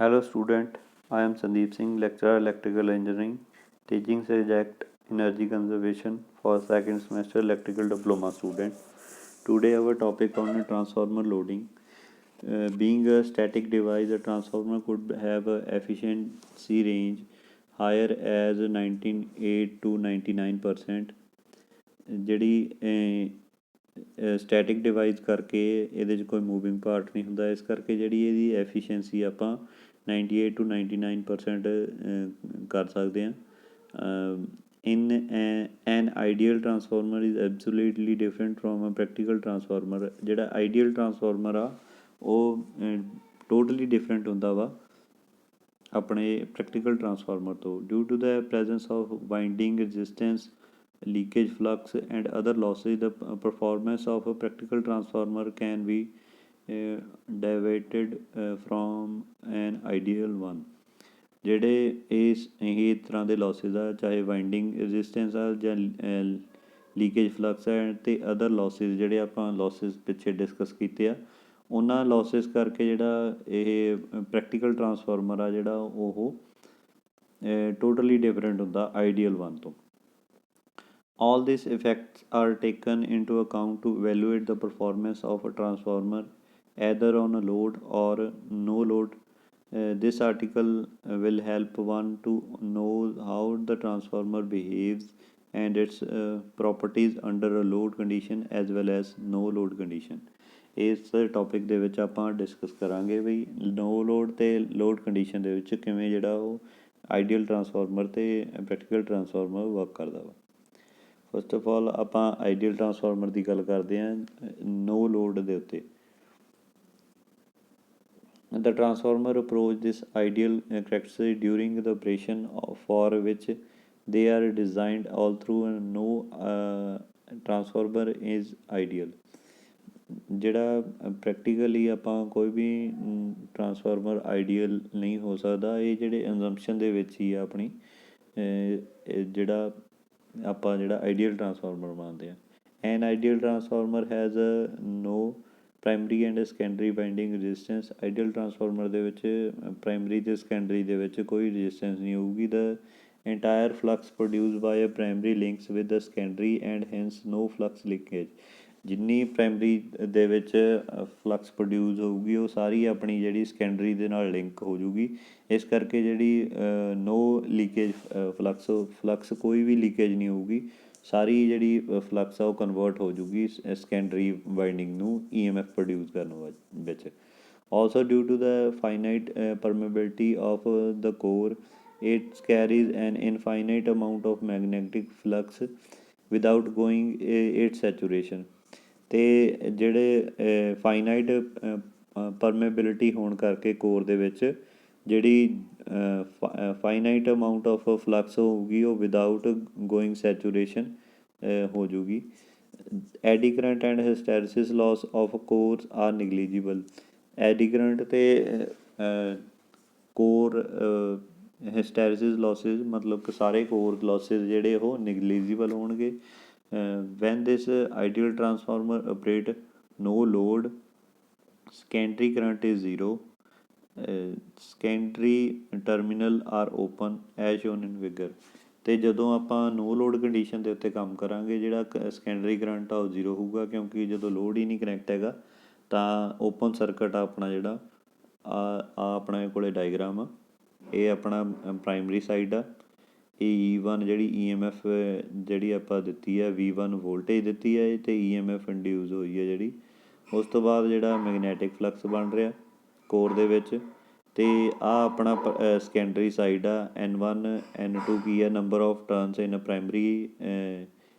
Hello student, I am Sandeep Singh, lecturer electrical engineering, teaching subject energy conservation for second semester electrical diploma student. Today our topic on transformer loading. Being a static device, a transformer could have a efficiency range higher as 98 to 99%. ਜਿਹੜੀ static device ਕਰਕੇ ਇਹਦੇ 'ਚ ਕੋਈ moving part ਨਹੀਂ ਹੁੰਦਾ, ਇਸ ਕਰਕੇ ਜਿਹੜੀ ਇਹਦੀ ਐਫੀਸ਼ੀਐਂਸੀ ਆਪਾਂ 98 to 99% ਕਰ ਸਕਦੇ ਹਾਂ। In an ideal transformer is absolutely different from a practical transformer. ਜਿਹੜਾ ਆਈਡੀਅਲ ਟਰਾਂਸਫਾਰਮਰ ਆ ਉਹ ਟੋਟਲੀ ਡਿਫਰੈਂਟ ਹੁੰਦਾ ਵਾ ਆਪਣੇ ਪ੍ਰੈਕਟੀਕਲ ਟਰਾਂਸਫਾਰਮਰ ਤੋਂ। Due to the presence of winding resistance, leakage flux and other losses, the performance of a practical transformer can be deviated from an ideal one। ਜਿਹੜੇ ਇਹ ਤਰ੍ਹਾਂ ਦੇ ਲੌਸਿਸ ਆ, ਚਾਹੇ ਵਾਈਂਡਿੰਗ ਰੈਜ਼ਿਸਟੈਂਸ ਆ ਜਾਂ ਲੀਕੇਜ ਫਲਕਸ ਹੈ ਅਤੇ ਅਦਰ ਲੌਸਿਸ ਜਿਹੜੇ ਆਪਾਂ ਲੌਸਿਸ ਪਿੱਛੇ ਡਿਸਕਸ ਕੀਤੇ ਆ, ਉਹਨਾਂ ਲੌਸਿਸ ਕਰਕੇ ਜਿਹੜਾ ਇਹ ਪ੍ਰੈਕਟੀਕਲ ਟਰਾਂਸਫਾਰਮਰ ਆ ਜਿਹੜਾ ਉਹ ਟੋਟਲੀ ਡਿਫਰੈਂਟ ਹੁੰਦਾ ਆਈਡੀਅਲ ਵਨ ਤੋਂ। All these effects are taken into account to evaluate the performance of a transformer either on a load or no load। This article will help one to know how the transformer behaves and its properties under a load condition as well as no load condition। ਇਸ topic ਦੇ ਵਿੱਚ ਆਪਾਂ discuss ਕਰਾਂਗੇ ਵੀ ਨੋ load ਅਤੇ load condition ਦੇ ਵਿੱਚ ਕਿਵੇਂ ਜਿਹੜਾ ਉਹ ਆਈਡੀਅਲ ਟਰਾਂਸਫਾਰਮਰ ਅਤੇ ਪ੍ਰੈਕਟੀਕਲ ਟਰਾਂਸਫਾਰਮਰ ਵਰਕ ਕਰਦਾ ਵਾ। ਫਸਟ ਆਫ ਆਲ ਆਪਾਂ ਆਈਡੀਅਲ ਟਰਾਂਸਫਾਰਮਰ ਦੀ ਗੱਲ ਕਰਦੇ ਹਾਂ ਨੋ ਲੋਡ ਦੇ ਉੱਤੇ। The transformer approach this ideal characteristic during the operation for which they are designed all through no transformer is ideal. ਜਿਹੜਾ ਪ੍ਰੈਕਟੀਕਲੀ ਆਪਾਂ ਕੋਈ ਵੀ ਟਰਾਂਸਫਾਰਮਰ ਆਈਡੀਅਲ ਨਹੀਂ ਹੋ ਸਕਦਾ, ਇਹ ਜਿਹੜੇ ਅਜ਼ੰਪਸ਼ਨ ਦੇ ਵਿੱਚ ਹੀ ਆ ਆਪਣੀ ਜਿਹੜਾ ਆਪਾਂ ਜਿਹੜਾ ਆਈਡੀਅਲ ਟਰਾਂਸਫਾਰਮਰ ਮੰਨਦੇ ਹਾਂ। An ideal transformer has no primary and secondary winding resistance. Ideal transformer ਦੇ ਵਿੱਚ ਪ੍ਰਾਇਮਰੀ ਅਤੇ ਸੈਕੰਡਰੀ ਦੇ ਵਿੱਚ ਕੋਈ ਰੈਜ਼ਿਸਟੈਂਸ ਨਹੀਂ ਹੋਊਗੀ। The entire flux produce by a primary links with the secondary and hence no flux leakage. ਜਿੰਨੀ primary ਦੇ ਵਿੱਚ ਫਲਕਸ ਪ੍ਰੋਡਿਊਸ ਹੋਊਗੀ ਉਹ ਸਾਰੀ ਆਪਣੀ ਜਿਹੜੀ ਸੈਕੰਡਰੀ ਦੇ ਨਾਲ ਲਿੰਕ ਹੋ ਜੂਗੀ, ਇਸ ਕਰਕੇ ਜਿਹੜੀ ਨੋ ਲੀਕੇਜ ਫਲਕਸ ਕੋਈ ਵੀ ਲੀਕੇਜ ਨਹੀਂ ਹੋਊਗੀ, ਸਾਰੀ ਜਿਹੜੀ ਫਲਕਸ ਆ ਉਹ ਕਨਵਰਟ ਹੋ ਜੂਗੀ ਸੈਕੰਡਰੀ ਵਾਈਂਡਿੰਗ ਨੂੰ EMF ਪ੍ਰੋਡਿਊਸ ਕਰਨ ਵਿੱਚ। Also due to the finite permeability of the core, it carries an infinite amount of magnetic flux without going it saturation. ਅਤੇ ਜਿਹੜੇ ਫਾਈਨਾਈਟ ਪਰਮੇਬਿਲਿਟੀ ਹੋਣ ਕਰਕੇ ਕੋਰ ਦੇ ਵਿੱਚ ਜਿਹੜੀ ਫਾਈਨਾਈਟ ਅਮਾਊਂਟ ਆਫ ਫਲਕਸ ਹੋਊਗੀ ਉਹ ਵਿਦਾਊਟ ਗੋਇੰਗ ਸੈਚੂਰੇਸ਼ਨ ਹੋ ਜੂਗੀ। Eddy current and hysteresis loss of course are negligible. Eddy current ਅਤੇ ਕੋਰ ਹਿਸਟੈਰਿਸਿਸ ਲਾਸਿਸ ਮਤਲਬ ਕਿ ਸਾਰੇ ਕੋਰ ਲਾਸਿਸ ਜਿਹੜੇ ਉਹ ਨਿਗਲੀਜੀਬਲ ਹੋਣਗੇ। When this ideal transformer operate no load, secondary current is zero, secondary terminal are open as shown in figure. ਅਤੇ ਜਦੋਂ ਆਪਾਂ ਨੋ ਲੋਡ ਕੰਡੀਸ਼ਨ ਦੇ ਉੱਤੇ ਕੰਮ ਕਰਾਂਗੇ ਜਿਹੜਾ ਸੈਕੰਡਰੀ ਕਰੰਟ ਆ ਉਹ ਜ਼ੀਰੋ ਹੋਊਗਾ, ਕਿਉਂਕਿ ਜਦੋਂ ਲੋਡ ਹੀ ਨਹੀਂ ਕਨੈਕਟ ਹੈਗਾ ਤਾਂ ਓਪਨ ਸਰਕਟ ਆ ਆਪਣਾ ਜਿਹੜਾ ਆਪਣੇ ਕੋਲ ਡਾਇਗਰਾਮ ਆ, ਇਹ ਆਪਣਾ ਪ੍ਰਾਇਮਰੀ ਸਾਈਡ ਆ। ਇਹ E1 ਜਿਹੜੀ EMF ਜਿਹੜੀ ਆਪਾਂ ਦਿੱਤੀ ਹੈ V1 ਵੋਲਟੇਜ ਦਿੱਤੀ ਹੈ ਅਤੇ EMF ਇੰਡਿਊਸ ਹੋਈ ਹੈ ਜਿਹੜੀ। ਉਸ ਤੋਂ ਬਾਅਦ ਜਿਹੜਾ ਮੈਗਨੈਟਿਕ ਫਲਕਸ ਬਣ ਰਿਹਾ ਕੋਰ ਦੇ ਵਿੱਚ, ਅਤੇ ਆਹ ਆਪਣਾ ਸੈਕੰਡਰੀ ਸਾਈਡ ਆ N1 N2 ਕੀ ਆ number of turns in primary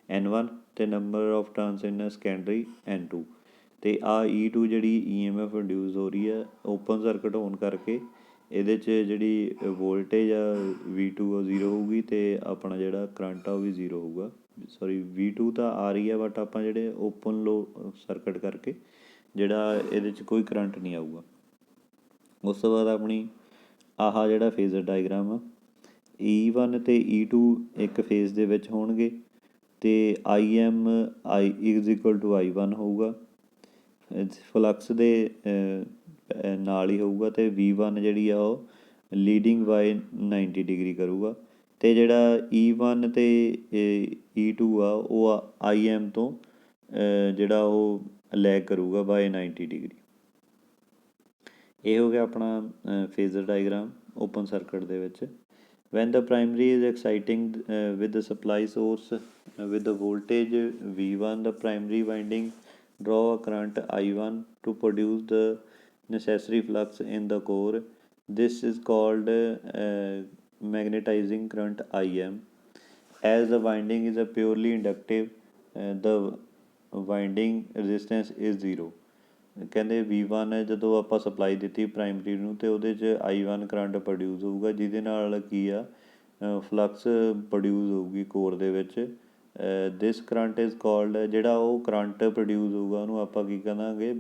N1 ਅਤੇ number of turns in secondary N2। ਅਤੇ ਆਹ E2 ਜਿਹੜੀ EMF ਇੰਡਿਊਸ ਹੋ ਰਹੀ ਹੈ ਓਪਨ ਸਰਕਟ ਹੋਣ ਕਰਕੇ ਇਹਦੇ 'ਚ ਜਿਹੜੀ ਵੋਲਟੇਜ ਆ V2 ਉਹ ਜ਼ੀਰੋ ਹੋਊਗੀ ਅਤੇ ਆਪਣਾ ਜਿਹੜਾ ਕਰੰਟ ਆ ਉਹ ਵੀ ਜ਼ੀਰੋ ਹੋਊਗਾ। ਸੋਰੀ V2 ਤਾਂ ਆ ਰਹੀ ਹੈ ਬਟ ਆਪਾਂ ਜਿਹੜੇ ਓਪਨ ਲੋ ਸਰਕਟ ਕਰਕੇ ਜਿਹੜਾ ਇਹਦੇ 'ਚ ਕੋਈ ਕਰੰਟ ਨਹੀਂ ਆਊਗਾ। ਉਸ ਤੋਂ ਬਾਅਦ ਆਪਣੀ ਆਹ ਜਿਹੜਾ ਫੇਜ਼ਰ ਡਾਇਗਰਾਮ ਆ E1 ਅਤੇ E2 ਇੱਕ ਫੇਜ਼ ਦੇ ਵਿੱਚ ਹੋਣਗੇ ਅਤੇ IM I = I1 ਹੋਊਗਾ। ਫਲਕਸ ਦੇ ਨਾਲ ਹੀ ਹੋਊਗਾ ਅਤੇ V1 ਜਿਹੜੀ ਆ ਉਹ ਲੀਡਿੰਗ ਬਾਏ 90 ਡਿਗਰੀ ਕਰੂਗਾ ਅਤੇ ਜਿਹੜਾ E1 ਅਤੇ E2 ਆ ਉਹ IM ਤੋਂ ਜਿਹੜਾ ਉਹ ਲੈਗ ਕਰੂਗਾ ਬਾਏ 90 ਡਿਗਰੀ। ਇਹ ਹੋ ਗਿਆ ਆਪਣਾ ਫੇਜ਼ਰ ਡਾਇਗਰਾਮ ਓਪਨ ਸਰਕਟ ਦੇ ਵਿੱਚ। When the primary is exciting with the supply source with the voltage V1, the primary winding draw a current I1 to produce the necessary flux in the core. This is called magnetizing current IM. As the winding is a purely inductive, the winding resistance is zero. ਕਹਿੰਦੇ V1 ਜਦੋਂ ਆਪਾਂ supply ਦਿੱਤੀ primary ਨੂੰ ਅਤੇ ਉਹਦੇ 'ਚ I1 current produce ਹੋਊਗਾ ਜਿਹਦੇ ਨਾਲ ਕੀ ਆ ਫਲਕਸ ਪ੍ਰੋਡਿਊਸ ਹੋਊਗੀ ਕੋਰ ਦੇ ਵਿੱਚ। ਦਿਸ ਕਰੰਟ ਇਜ਼ ਕਾਲਡ, ਜਿਹੜਾ ਉਹ ਕਰੰਟ ਪ੍ਰੋਡਿਊਸ ਹੋਊਗਾ ਉਹਨੂੰ ਆਪਾਂ ਕੀ ਕਹਾਂਗੇ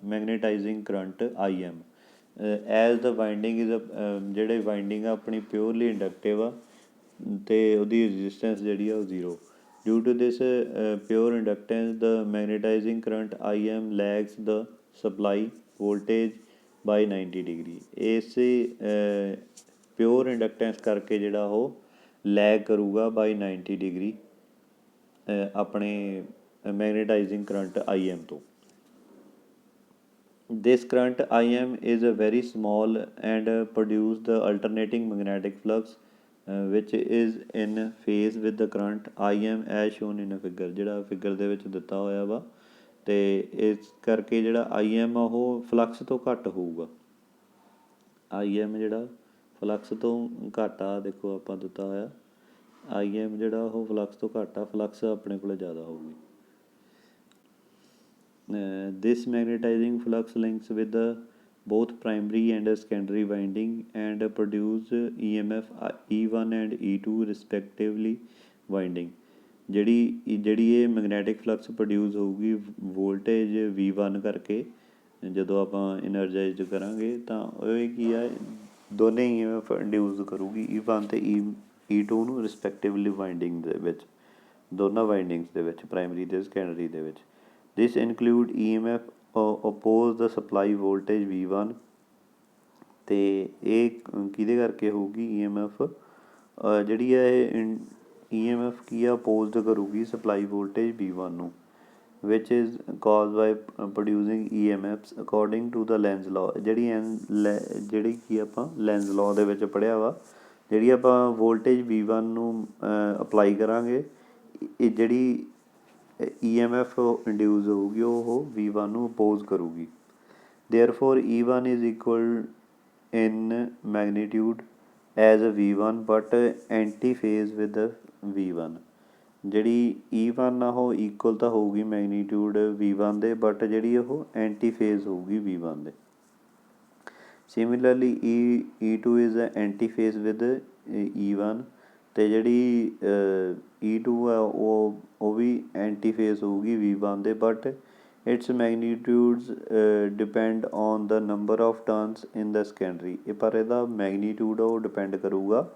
magnetizing current IM। As the winding is ਜਿਹੜੇ ਵਾਈਂਡਿੰਗ ਆ ਆਪਣੀ ਪਿਓਰਲੀ ਇੰਡਕਟਿਵ ਆ ਅਤੇ ਉਹਦੀ ਰਜਿਸਟੈਂਸ ਜਿਹੜੀ ਆ ਉਹ zero. Due to this pure inductance, the magnetizing current IM lags the supply voltage by 90 degree। ਇਸੇ ਪਿਓਰ ਇੰਡਕਟੈਂਸ ਕਰਕੇ ਜਿਹੜਾ ਉਹ ਲੈਗ ਕਰੂਗਾ ਬਾਈ 90 ਡਿਗਰੀ ਆਪਣੇ ਮੈਗਨੇਟਾਈਜ਼ਿੰਗ ਕਰੰਟ IM ਤੋਂ। This current IM is a very small and produce the alternating magnetic flux which is in phase with the current IM as shown in a figure। ਜਿਹੜਾ figure ਦੇ ਵਿੱਚ ਦਿੱਤਾ ਹੋਇਆ ਵਾ ਅਤੇ ਇਸ ਕਰਕੇ ਜਿਹੜਾ IM ਆ ਉਹ ਫਲਕਸ ਤੋਂ ਘੱਟ ਹੋਊਗਾ। IM ਜਿਹੜਾ ਫਲਕਸ ਤੋਂ ਘੱਟ ਆ, ਦੇਖੋ ਆਪਾਂ ਦਿੱਤਾ ਹੋਇਆ IM ਜਿਹੜਾ ਉਹ ਫਲਕਸ ਤੋਂ ਘੱਟ ਆ, ਫਲਕਸ ਆਪਣੇ ਕੋਲ ਜ਼ਿਆਦਾ ਹੋਊਗੀ। This magnetizing flux links with the both primary and secondary winding and produce EMF E1 and E2 respectively winding। ਜਿਹੜੀ ਇਹ ਮੈਗਨੈਟਿਕ ਫਲਕਸ ਪ੍ਰੋਡਿਊਸ ਹੋਊਗੀ ਵੋਲਟੇਜ V1 ਕਰਕੇ ਜਦੋਂ ਆਪਾਂ ਇਨਰਜਾਈਜ਼ਡ ਕਰਾਂਗੇ ਤਾਂ ਇਹ ਕੀ ਆ ਦੋਨੇ EMF ਇੰਡਿਊਸ ਕਰੂਗੀ E1 ਅਤੇ E2 ਨੂੰ ਰਿਸਪੈਕਟਿਵਲੀ ਵਾਈਂਡਿੰਗ ਦੇ ਵਿੱਚ, ਦੋਨਾਂ ਵਾਈਂਡਿੰਗਸ ਦੇ ਵਿੱਚ, ਪ੍ਰਾਇਮਰੀ ਅਤੇ ਸੈਕੰਡਰੀ ਦੇ ਵਿੱਚ। This include EMF oppose the supply voltage V1 ਅਤੇ ਇਹ ਕਿਹਦੇ ਕਰਕੇ ਹੋਊਗੀ EMF ਜਿਹੜੀ ਹੈ ਇਹ EMF ਕੀ ਆ ਅਪੋਜ਼ਡ ਕਰੂਗੀ ਸਪਲਾਈ ਵੋਲਟੇਜ V1 ਨੂੰ which is caused by producing EMFs according to the Lenz law। ਜਿਹੜੀ ਕੀ ਆਪਾਂ ਲੈਂਜ਼ ਲਾਅ ਦੇ ਵਿੱਚ ਪੜ੍ਹਿਆ ਵਾ, ਜਿਹੜੀ ਆਪਾਂ ਵੋਲਟੇਜ V1 ਨੂੰ ਅਪਲਾਈ ਕਰਾਂਗੇ ਇਹ ਜਿਹੜੀ EMF ਇੰਡਿਊਸ ਹੋਊਗੀ ਉਹ V1 ਨੂੰ ਅਪੋਜ਼ ਕਰੂਗੀ। Therefore E1 is equal in magnitude as V1 but anti phase with V1। ਜਿਹੜੀ E1 ਆ ਉਹ ਇਕੁਅਲ ਤਾਂ ਹੋਊਗੀ ਮੈਗਨੀਟਿਊਡ V1 ਦੇ ਬਟ ਜਿਹੜੀ ਉਹ ਐਂਟੀ ਫੇਜ਼ ਹੋਊਗੀ V1 ਦੇ। Similarly E2 is anti phase with E1 ਅਤੇ ਜਿਹੜੀ E2 ਆ ਉਹ ਵੀ ਐਂਟੀ ਫੇਜ਼ ਹੋਊਗੀ V1 ਦੇ but its magnitudes depend on the number of turns in the secondary. ਪਰ ਇਹਦਾ ਮੈਗਨੀਟਿਊਡ ਉਹ ਡਿਪੈਂਡ ਕਰੂਗਾ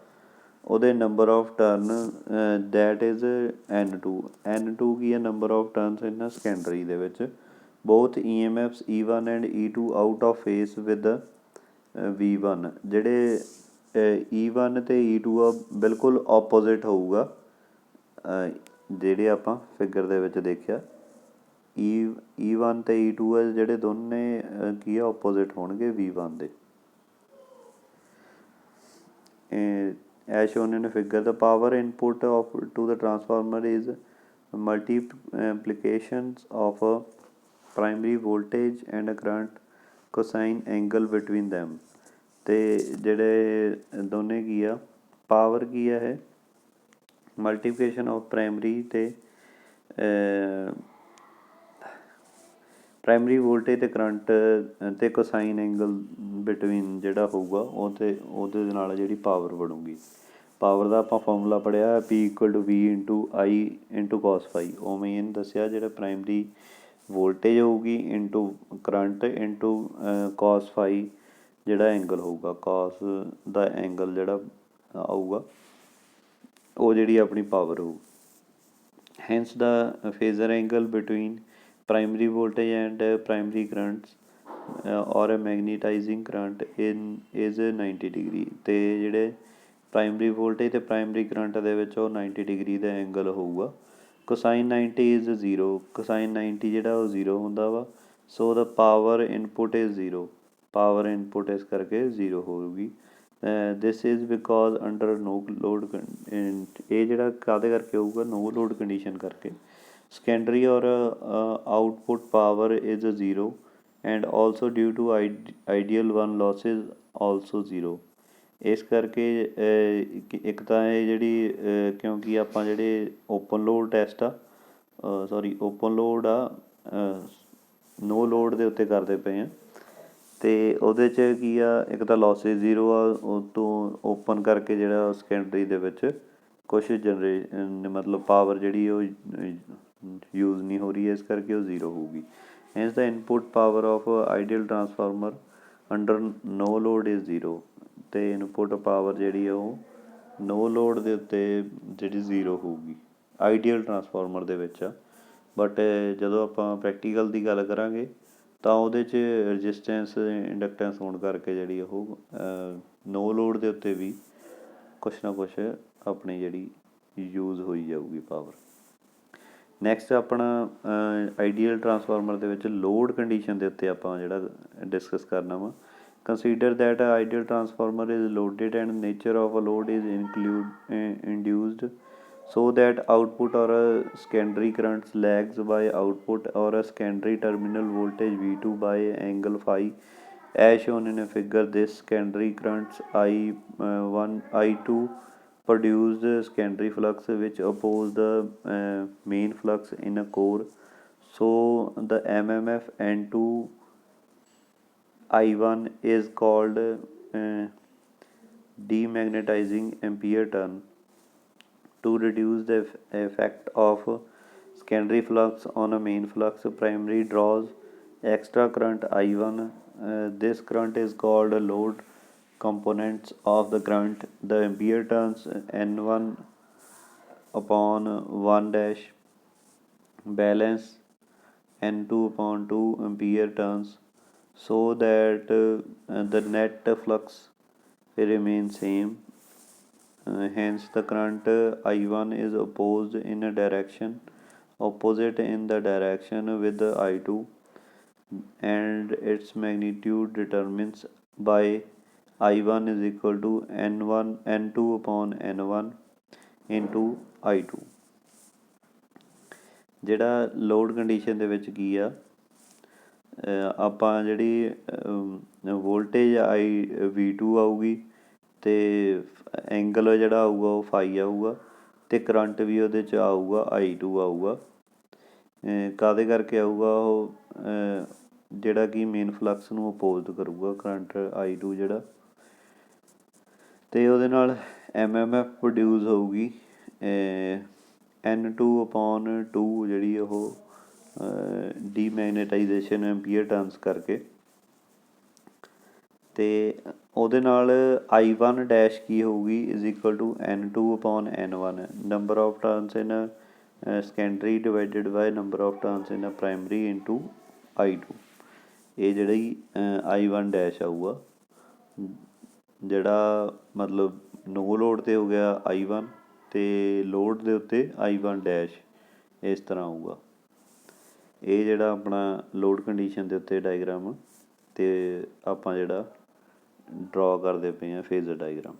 ਉਹਦੇ number of turn that is N2 ਕੀ ਹੈ number of turns in secondary ਦੇ ਵਿੱਚ। Both EMFs E1 and E2 out of phase with V1। ਜਿਹੜੇ E1 ਅਤੇ E2 ਆ ਬਿਲਕੁਲ ਆਪੋਜ਼ਿਟ ਹੋਊਗਾ ਜਿਹੜੇ ਆਪਾਂ ਫਿਗਰ ਦੇ ਵਿੱਚ ਦੇਖਿਆ E1 ਅਤੇ E2 ਆ ਜਿਹੜੇ ਦੋਨੇ ਕੀ ਆ ਆਪੋਜ਼ਿਟ ਹੋਣਗੇ V1 ਦੇ। As shown in a figure, the power input to the transformer is multiplications of a primary voltage and a current cosine angle between them। ਅਤੇ ਜਿਹੜੇ ਦੋਨੇ ਕੀ ਆ ਪਾਵਰ ਕੀ ਆ ਇਹ ਮਲਟੀਪਲੀਕੇਸ਼ਨ ਆਫ ਪ੍ਰਾਇਮਰੀ ਅਤੇ ਪ੍ਰਾਇਮਰੀ ਵੋਲਟੇਜ ਅਤੇ current ਅਤੇ cosine angle between ਜਿਹੜਾ ਹੋਊਗਾ ਉਹਦੇ ਨਾਲ ਜਿਹੜੀ ਪਾਵਰ ਬਣੂਗੀ। ਪਾਵਰ ਦਾ ਆਪਾਂ ਫਾਰਮੂਲਾ ਪੜ੍ਹਿਆ P = V × I × cos φ। ਉਵੇਂ ਇਹਨੂੰ ਦੱਸਿਆ ਜਿਹੜਾ ਪ੍ਰਾਇਮਰੀ ਵੋਲਟੇਜ ਹੋਊਗੀ ਇੰਟੂ ਕਰੰਟ ਇੰਟੂ cos φ ਜਿਹੜਾ ਐਂਗਲ ਹੋਊਗਾ, cos ਦਾ ਐਂਗਲ ਜਿਹੜਾ ਆਊਗਾ ਉਹ ਜਿਹੜੀ ਆਪਣੀ ਪਾਵਰ ਹੋਊ। Hence the phasor angle between primary voltage and primary currents or a magnetizing current in is 90 degree. ਅਤੇ ਜਿਹੜੇ ਪ੍ਰਾਇਮਰੀ ਵੋਲਟੇਜ ਅਤੇ ਪ੍ਰਾਇਮਰੀ ਕਰੰਟ ਦੇ ਵਿੱਚ ਉਹ 90 ਡਿਗਰੀ ਦਾ ਐਂਗਲ ਹੋਊਗਾ। ਕੋਸਾਈਨ 90 ਇਜ਼ 0, ਕੋਸਾਈਨ 90 ਜਿਹੜਾ ਉਹ 0 ਹੁੰਦਾ ਵਾ। So the power input is 0, power input ਇਸ ਕਰਕੇ 0 ਹੋਊਗੀ। This is because under no load, ਇਹ ਜਿਹੜਾ ਕਾਹਦੇ ਕਰਕੇ ਹੋਊਗਾ, ਨੋ ਲੋਡ ਕੰਡੀਸ਼ਨ ਕਰਕੇ। Secondary or output power is 0 and also due to ideal one losses also 0। ਇਸ ਕਰਕੇ ਇੱਕ ਤਾਂ ਇਹ ਜਿਹੜੀ ਕਿਉਂਕਿ ਆਪਾਂ ਜਿਹੜੇ ਓਪਨ ਲੋਡ ਟੈਸਟ ਆ, ਓਪਨ ਲੋਡ ਆ, ਨੋ ਲੋਡ ਦੇ ਉੱਤੇ ਕਰਦੇ ਪਏ ਆ, ਅਤੇ ਉਹਦੇ 'ਚ ਕੀ ਆ, ਇੱਕ ਤਾਂ ਲੋਸਿਸ 0 ਆ, ਉਹ ਤੋਂ ਓਪਨ ਕਰਕੇ ਜਿਹੜਾ ਸੈਕੰਡਰੀ ਦੇ ਵਿੱਚ ਕੁਛ ਮਤਲਬ ਪਾਵਰ ਜਿਹੜੀ ਉਹ ਯੂਜ਼ ਨਹੀਂ ਹੋ ਰਹੀ ਹੈ, ਇਸ ਕਰਕੇ ਉਹ 0 ਹੋਊਗੀ। Hence the input power of ideal transformer under no load is 0, ਅਤੇ ਇਨਪੁਟ ਪਾਵਰ ਜਿਹੜੀ ਉਹ ਨੋ ਲੋਡ ਦੇ ਉੱਤੇ ਜਿਹੜੀ 0 ਹੋਊਗੀ ਆਈਡੀਅਲ ਟਰਾਂਸਫਾਰਮਰ ਦੇ ਵਿੱਚ ਆ। ਬਟ ਜਦੋਂ ਆਪਾਂ ਪ੍ਰੈਕਟੀਕਲ ਦੀ ਗੱਲ ਕਰਾਂਗੇ ਤਾਂ ਉਹਦੇ 'ਚ ਰਜਿਸਟੈਂਸ ਇੰਡਕਟੈਂਸ ਹੋਣ ਕਰਕੇ ਜਿਹੜੀ ਉਹ ਨੋ ਲੋਡ ਦੇ ਉੱਤੇ ਵੀ ਕੁਛ ਨਾ ਕੁਛ ਆਪਣੀ ਜਿਹੜੀ ਯੂਜ਼ ਹੋਈ ਜਾਊਗੀ ਪਾਵਰ। ਨੈਕਸਟ ਆਪਣਾ ਆਈਡੀਅਲ ਟਰਾਂਸਫਾਰਮਰ ਦੇ ਵਿੱਚ ਲੋਡ ਕੰਡੀਸ਼ਨ ਦੇ ਉੱਤੇ ਆਪਾਂ ਜਿਹੜਾ ਡਿਸਕਸ ਕਰਨਾ ਵਾ। Consider that ideal transformer is loaded and nature of a load is induced so that output or a secondary currents lags by output or a secondary terminal voltage V2 by angle phi as shown in a figure. This secondary currents I1 I2 produce the secondary flux which oppose the main flux in a core. So the MMF N2 I1 is called demagnetizing ampere turn. To reduce the effect of secondary flux on a main flux, primary draws extra current I1. This current is called load components of the current. The ampere turns N1 upon 1 dash balance N2 upon 2 ampere turns so that the net flux remains same. Hence the current I1 is opposite in the direction with the I2, and its magnitude determines by I1 is equal to N2 upon N1 into I2। ਜਿਹੜਾ load condition ਦੇ ਵਿੱਚ ਕੀ ਆ, ਆਪਾਂ ਜਿਹੜੀ voltage V2 ਆਊਗੀ ਅਤੇ angle ਜਿਹੜਾ ਆਊਗਾ ਉਹ ਫਾਈ ਆਊਗਾ, ਅਤੇ ਕਰੰਟ ਵੀ ਉਹਦੇ 'ਚ ਆਊਗਾ I2 ਆਊਗਾ। ਕਾਹਦੇ ਕਰਕੇ ਆਊਗਾ, ਉਹ ਜਿਹੜਾ ਕਿ ਮੇਨ ਫਲਕਸ ਨੂੰ ਅਪੋਜ਼ਡ ਕਰੂਗਾ ਕਰੰਟ I2 ਜਿਹੜਾ, ਅਤੇ ਉਹਦੇ ਨਾਲ MMF ਪ੍ਰੋਡਿਊਸ ਹੋਊਗੀ N2 upon 2 ਜਿਹੜੀ ਉਹ ਡੀਮੈਗਨੇਟਾਈਜੇਸ਼ਨ ਐਂਪੀਅਰ ਟਰਨਸ ਕਰਕੇ। ਅਤੇ ਉਹਦੇ ਨਾਲ I1 ਡੈਸ਼ ਕੀ ਹੋਊਗੀ is equal to N2 upon N1, number of turns in secondary divided by number of turns in primary into I2। ਇਹ ਜਿਹੜੀ I1 ਡੈਸ਼ ਆਊਗਾ, ਜਿਹੜਾ ਮਤਲਬ ਨੋ ਲੋਡ 'ਤੇ ਹੋ ਗਿਆ I1 ਅਤੇ ਲੋਡ ਦੇ ਉੱਤੇ I1 ਡੈਸ਼ ਇਸ ਤਰ੍ਹਾਂ ਆਊਗਾ। ਇਹ ਜਿਹੜਾ ਆਪਣਾ ਲੋਡ ਕੰਡੀਸ਼ਨ ਦੇ ਉੱਤੇ ਡਾਇਗਰਾਮ ਅਤੇ ਆਪਾਂ ਜਿਹੜਾ ਡਰਾ ਕਰਦੇ ਪਏ ਹਾਂ ਫੇਜ਼ਰ ਡਾਇਗਰਾਮ,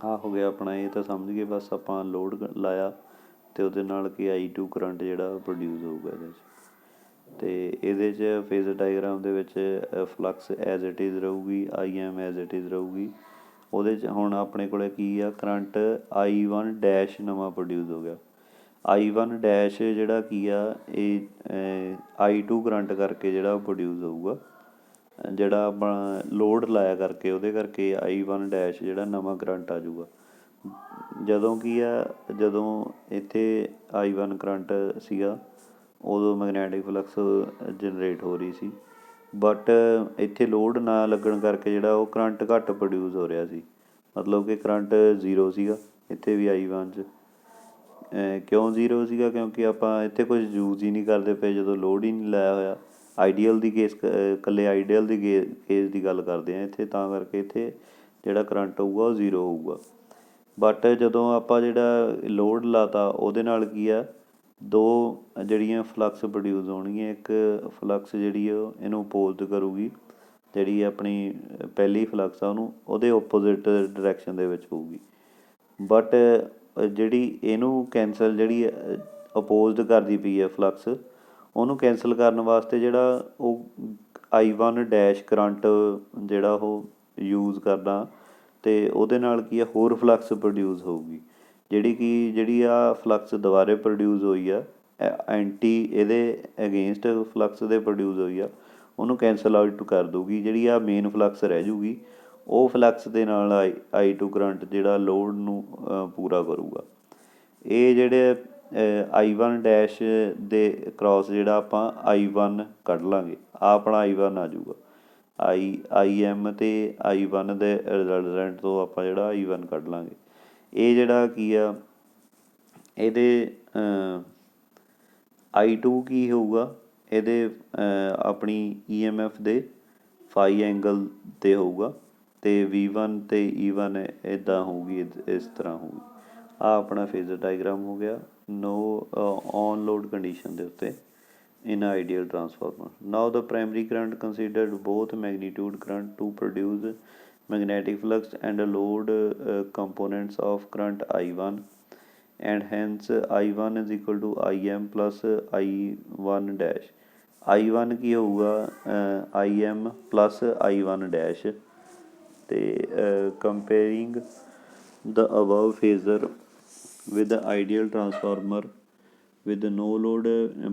ਆਹ ਹੋ ਗਿਆ ਆਪਣਾ। ਇਹ ਤਾਂ ਸਮਝ ਗਏ, ਬਸ ਆਪਾਂ ਲੋਡ ਲਾਇਆ ਅਤੇ ਉਹਦੇ ਨਾਲ ਕਿ I2 ਕਰੰਟ ਜਿਹੜਾ ਪ੍ਰੋਡਿਊਸ ਹੋਊਗਾ ਇਹਦੇ 'ਚ। ਅਤੇ ਇਹਦੇ 'ਚ ਫੇਜ਼ਰ ਡਾਇਗਰਾਮ ਦੇ ਵਿੱਚ ਫਲਕਸ ਐਜ਼ ਇਟ ਇਜ਼ ਰਹੂਗੀ, IM ਐਜ਼ ਇਟ ਇਜ਼ ਰਹੂਗੀ। ਉਹਦੇ 'ਚ ਹੁਣ ਆਪਣੇ ਕੋਲ ਕੀ ਆ, ਕਰੰਟ I1 ਡੈਸ਼ ਨਵਾਂ ਪ੍ਰੋਡਿਊਸ ਹੋ ਗਿਆ। I1 ਡੈਸ਼ ਜਿਹੜਾ ਕੀ ਆ, ਇਹ I2 ਕਰੰਟ ਕਰਕੇ ਜਿਹੜਾ ਪ੍ਰੋਡਿਊਸ ਹੋਊਗਾ, ਜਿਹੜਾ ਆਪਣਾ ਲੋਡ ਲਾਇਆ ਕਰਕੇ ਉਹਦੇ ਕਰਕੇ I1 ਡੈਸ਼ ਜਿਹੜਾ ਨਵਾਂ ਕਰੰਟ ਆ ਜਾਊਗਾ। ਜਦੋਂ ਕੀ ਆ, ਜਦੋਂ ਇੱਥੇ I1 ਕਰੰਟ ਸੀਗਾ ਉਦੋਂ ਮੈਗਨੈਟਿਕ ਫਲਕਸ ਜਨਰੇਟ ਹੋ ਰਹੀ ਸੀ, ਬਟ ਇੱਥੇ ਲੋਡ ਨਾ ਲੱਗਣ ਕਰਕੇ ਜਿਹੜਾ ਉਹ ਕਰੰਟ ਘੱਟ ਪ੍ਰੋਡਿਊਸ ਹੋ ਰਿਹਾ ਸੀ, ਮਤਲਬ ਕਿ ਕਰੰਟ 0 ਸੀਗਾ ਇੱਥੇ ਵੀ I1 'ਚ। ਕਿਉਂ 0 ਸੀਗਾ, ਕਿਉਂਕਿ ਆਪਾਂ ਇੱਥੇ ਕੁਝ ਯੂਜ਼ ਹੀ ਨਹੀਂ ਕਰਦੇ ਪਏ ਜਦੋਂ ਲੋਡ ਹੀ ਨਹੀਂ ਲਾਇਆ ਹੋਇਆ, ਆਈਡੀਅਲ ਦੀ ਕੇਸ ਇਕੱਲੇ ਆਈਡੀਅਲ ਦੀ ਕੇਸ ਦੀ ਗੱਲ ਕਰਦੇ ਹਾਂ ਇੱਥੇ, ਤਾਂ ਕਰਕੇ ਇੱਥੇ ਜਿਹੜਾ ਕਰੰਟ ਹੋਊਗਾ ਉਹ 0 ਹੋਊਗਾ। ਬਟ ਜਦੋਂ ਆਪਾਂ ਜਿਹੜਾ ਲੋਡ ਲਾਤਾ ਉਹਦੇ ਨਾਲ ਕੀ ਆ, ਦੋ ਜਿਹੜੀਆਂ ਫਲਕਸ ਪ੍ਰੋਡਿਊਸ ਹੋਣਗੀਆਂ, ਇੱਕ ਫਲਕਸ ਜਿਹੜੀ ਉਹ ਇਹਨੂੰ ਅਪੋਜ਼ਡ ਕਰੂਗੀ, ਜਿਹੜੀ ਆਪਣੀ ਪਹਿਲੀ ਫਲਕਸ ਆ ਉਹਦੇ ਓਪੋਜ਼ਿਟ ਡਾਇਰੈਕਸ਼ਨ ਦੇ ਵਿੱਚ ਹੋਊਗੀ। ਬਟ ਜਿਹੜੀ ਇਹਨੂੰ ਕੈਂਸਲ, ਜਿਹੜੀ ਅਪੋਜ਼ਡ ਕਰਦੀ ਪਈ ਹੈ ਫਲਕਸ, ਉਹਨੂੰ ਕੈਂਸਲ ਕਰਨ ਵਾਸਤੇ ਜਿਹੜਾ ਉਹ I1 ਡੈਸ਼ ਕਰੰਟ ਜਿਹੜਾ ਉਹ ਯੂਜ਼ ਕਰਨਾ, ਅਤੇ ਉਹਦੇ ਨਾਲ ਕੀ ਆ ਹੋਰ ਫਲਕਸ ਪ੍ਰੋਡਿਊਸ ਹੋਊਗੀ, ਜਿਹੜੀ ਆ ਫਲਕਸ ਦੁਬਾਰੇ ਪ੍ਰੋਡਿਊਸ ਹੋਈ ਆ ਐਂਟੀ ਇਹਦੇ ਅਗੇਂਸਟ ਫਲਕਸ ਦੇ ਪ੍ਰੋਡਿਊਸ ਹੋਈ ਆ, ਉਹਨੂੰ ਕੈਂਸਲ ਆਊਟ ਕਰ ਦਊਗੀ। ਜਿਹੜੀ ਆ ਮੇਨ ਫਲਕਸ ਰਹਿ ਜੂਗੀ, ਉਹ ਫਲਕਸ ਦੇ ਨਾਲ I2 ਕਰੰਟ ਜਿਹੜਾ ਲੋਡ ਨੂੰ ਪੂਰਾ ਕਰੂਗਾ। ਇਹ ਜਿਹੜੇ I1 ਡੈਸ਼ ਦੇ ਕ੍ਰੋਸ ਜਿਹੜਾ ਆਪਾਂ I1 ਕੱਢ ਲਾਂਗੇ, ਆ ਆਪਣਾ I1 ਆ ਜੂਗਾ। IM ਅਤੇ I1 ਦੇ ਰਿਜ਼ਲਟੈਂਟ ਤੋਂ ਆਪਾਂ ਜਿਹੜਾ I1 ਕੱਢ ਲਾਂਗੇ। ਇਹ ਜਿਹੜਾ ਕੀ ਆ, ਇਹਦੇ I2 ਕੀ ਹੋਊਗਾ, ਇਹਦੇ ਆਪਣੀ EMF ਦੇ ਫਾਈ ਐਂਗਲ 'ਤੇ ਹੋਊਗਾ, ਅਤੇ V1 ਅਤੇ E1 ਇੱਦਾਂ ਹੋਊਗੀ, ਇਸ ਤਰ੍ਹਾਂ ਹੋਊਗੀ। ਆਹ ਆਪਣਾ ਫੇਜ਼ਰ ਡਾਇਗਰਾਮ ਹੋ ਗਿਆ ਔਨ ਲੋਡ ਕੰਡੀਸ਼ਨ ਦੇ ਉੱਤੇ in ideal transformer. Now the primary current considered both magnitude current to produce magnetic flux and load components of current I1, and hence I1 is equal to IM plus I1 dash. I1 ਕੀ ਹੋਊਗਾ IM plus I1 dash, ਅਤੇ comparing the above phasor with the ideal transformer with no load